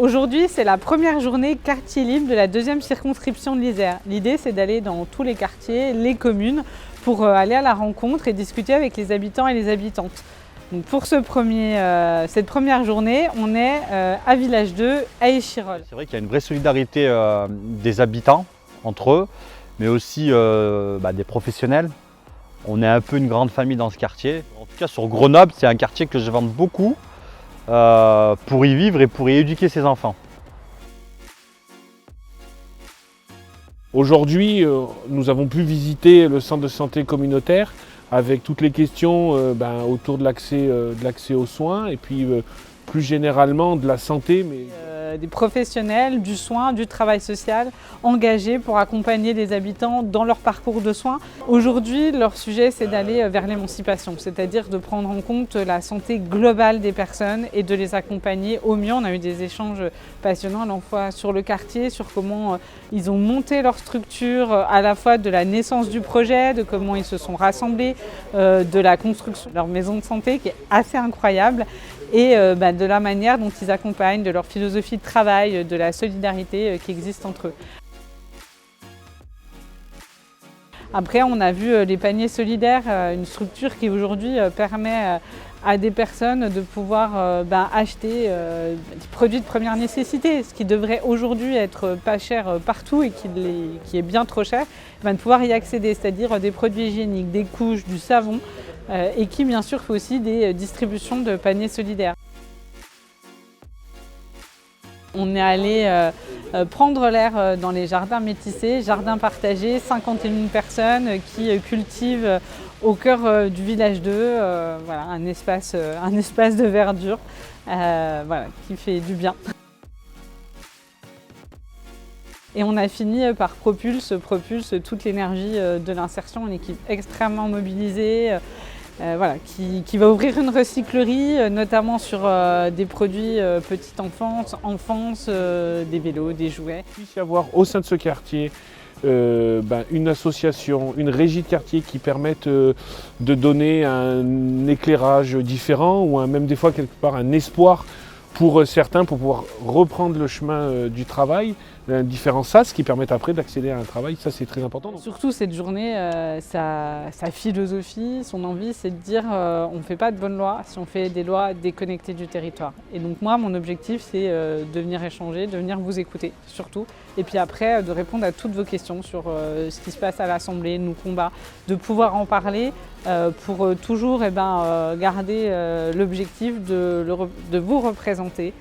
Aujourd'hui, c'est la première journée quartier libre de la deuxième circonscription de l'Isère. L'idée, c'est d'aller dans tous les quartiers, les communes, pour aller à la rencontre et discuter avec les habitants et les habitantes. Donc pour cette première journée, on est à Village 2, à Échirolles. C'est vrai qu'il y a une vraie solidarité des habitants entre eux, mais aussi des professionnels. On est un peu une grande famille dans ce quartier. En tout cas, sur Grenoble, c'est un quartier que je vante beaucoup pour y vivre et pour y éduquer ses enfants. Aujourd'hui, nous avons pu visiter le centre de santé communautaire avec toutes les questions autour de l'accès aux soins et puis plus généralement de la santé. Des professionnels du soin, du travail social engagés pour accompagner les habitants dans leur parcours de soins. Aujourd'hui, leur sujet, c'est d'aller vers l'émancipation, c'est-à-dire de prendre en compte la santé globale des personnes et de les accompagner au mieux. On a eu des échanges passionnants à la fois sur le quartier, sur comment ils ont monté leur structure, à la fois de la naissance du projet, de comment ils se sont rassemblés, de la construction de leur maison de santé qui est assez incroyable, et de la manière dont ils accompagnent, de leur philosophie de travail, de la solidarité qui existe entre eux. Après, on a vu les paniers solidaires, une structure qui aujourd'hui permet à des personnes de pouvoir acheter des produits de première nécessité, ce qui devrait aujourd'hui être pas cher partout et qui est bien trop cher, de pouvoir y accéder, c'est-à-dire des produits hygiéniques, des couches, du savon, et qui bien sûr fait aussi des distributions de paniers solidaires. On est allé prendre l'air dans les jardins métissés, jardins partagés, 51 personnes qui cultivent au cœur du village 2 un espace de verdure qui fait du bien. Et on a fini par Propulse toute l'énergie de l'insertion, une équipe extrêmement mobilisée. Qui va ouvrir une recyclerie, notamment sur des produits petite enfance, des vélos, des jouets. Il puisse y avoir au sein de ce quartier une association, une régie de quartier qui permette de donner un éclairage différent ou même des fois quelque part un espoir pour certains pour pouvoir reprendre le chemin du travail, différents sas qui permettent après d'accéder à un travail, ça c'est très important. Surtout cette journée, sa philosophie, son envie, c'est de dire on ne fait pas de bonnes lois si on fait des lois déconnectées du territoire. Et donc moi, mon objectif, c'est de venir échanger, de venir vous écouter surtout, et puis après de répondre à toutes vos questions sur ce qui se passe à l'Assemblée, nos combats, de pouvoir en parler pour toujours garder l'objectif de vous représenter